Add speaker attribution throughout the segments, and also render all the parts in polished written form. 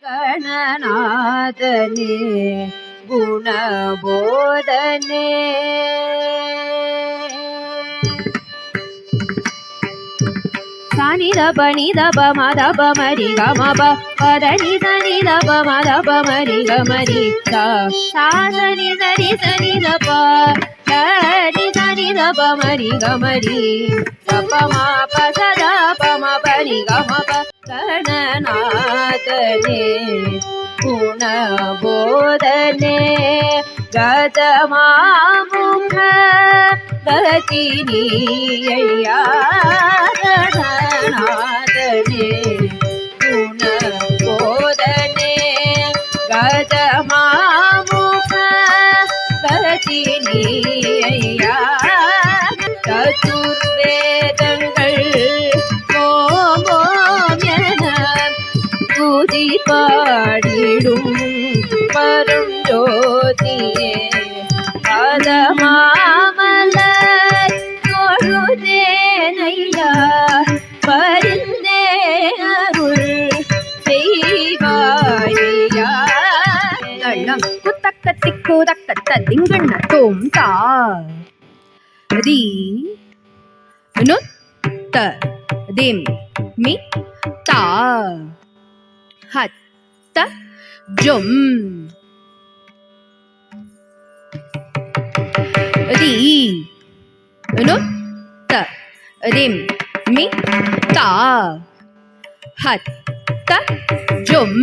Speaker 1: ಗಣನಾಥನೇ ಗುಣಬೋಧನೆ ಸಾನಿ ದಪ ನಿ ದಪ ಮ ದಪ ಮರಿ ಗ ಮ ಪ ಪದ ನಿ ಸ ನಿ ದಪ ಮ ದಪ ಮರಿ ಗ ಮರಿ ಸ ಸಾ ಸ ನಿ ದಪ ದ ನಿ ಸ ನಿ ದಪ ಮರಿ ಗ ಮರಿ ಸ ಪ ಮ ಪ ಸ ದ ಪ ಮ ಪ ನಿ ಗ ಮ ಪ ಗಣನಾಥನೇ ಗುಣಬೋಧನೆ ಗಜ ಮಾಮುಖ ಗತಿ ನೀಯ್ಯ ಗಣನಾಥನೇ ಗುಣಬೋಧನೆ ಗಜ ಮಾಮುಖ ಗತಿ நீய்ய சதுர்வேதங்கள் பூஜி பாடிடும் பருஞ்சோதியே பதமாமலர் தொழுதேனையா பரிந்தே அருள் செய்வாயா தள்ளம் குத்தக்க திக்குதக்கத்த திங்கண்ண தோம் தா ரி நுத்த திம் மி தா ஹத்த ஜும் ரி நுத்த ரிம் மி தா ஹத்த ஜும்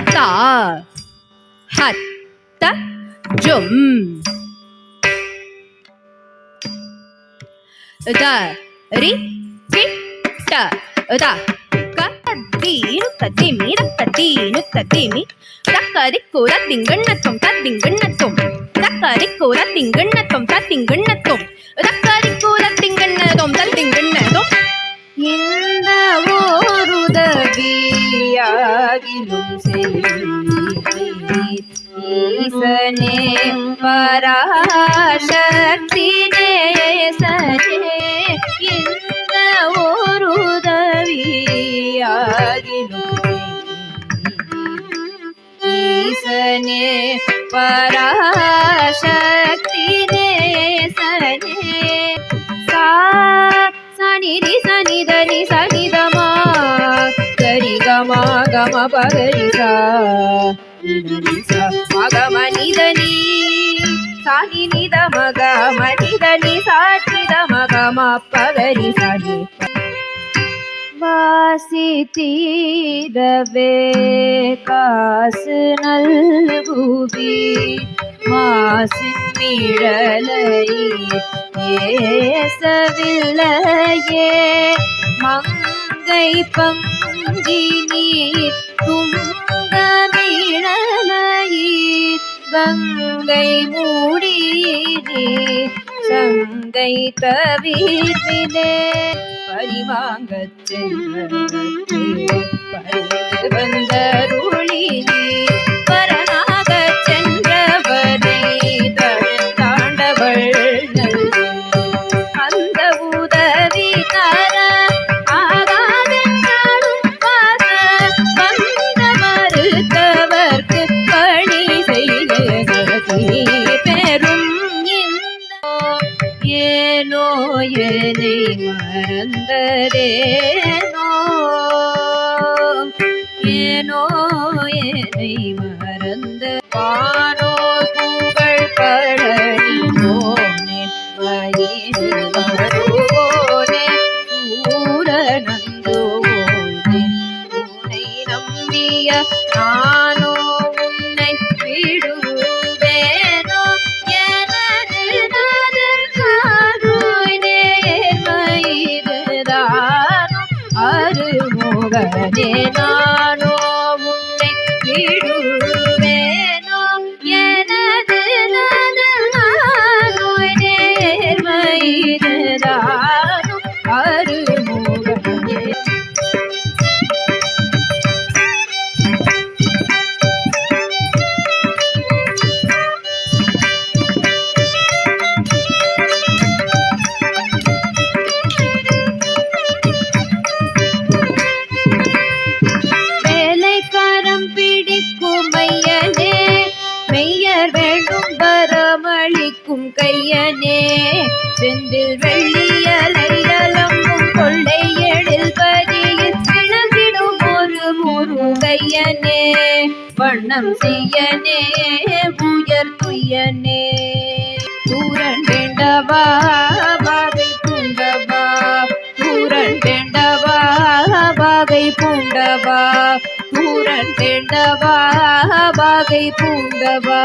Speaker 1: தா ஹத்த ஜும் த ரி கி ட த க தீனு தத்திமி தத்தீனு தத்திமி தக்கரிக்கு தத்திங்கண்ணத்தும் தத்திங்கண்ணத்தும் தக்கரிக்கு தத்திங்கண்ணத்தும் தத்திங்கண்ணத்தும் தக்கரிக்கு தத்திங்கண்ணதும் தத்திங்கண்ணதும் இந்த ஓருதவியாகிலும் ஈசனே பராசக்தி நேசனே இந்த ஓருதவியாகிலும் ஈசனே பராசக்தி நேசனே சா சனிதி சனிதனி சனிதமா கரி கமா கம பகரி சா மகம நிதனி சாணி நித மக மனிதனி சாட்சித மகம பகரி சனி வாசி தீரவே காசு நல்குவி மாசின் மிழலை ஏசவில்லையே மங்கை பங்கினி துங்கமிழலையீர் கங்கை மூடினே சங்கை தவிர்வினே பரிவாங்கச் செல்வதற்கு பரிந்து வந்தருளினே பரனாகச் சென்றவனை தாண்டவள் அந்த உதவி தர ஆகாதென்றாலும் பாச வந்த மறுத்தவர்க்கு பணி செய்யகதி பெரும் இந்த ஏனோ என்னை மறந்தரேனோ ஏனோ என்னை மறந்த பானோ புகழ் பழனி போனே வயிறு வருவோனே சூரனந்தோனே உன்னை நம்பிய நானோ உன்னை விடுவேனோ எனது நேர்மயிறுதானோ அருமுகனே நானோ உன்னை விடுவேனோ எனது நேர்மயிறுதானோ அருமுகனே செந்தில் வெள்ளியலையலம்பும் கொள்ளை எழில் பதியில் விளங்கிடும் ஒரு முருகையனே வண்ணம் செய்யனே உயர் துயனே தூரன் வேண்டவா வாகை பூண்டவா தூரன் வேண்டவா வாகை பூண்டவா தூரன் வேண்டவா வாகை பூண்டவா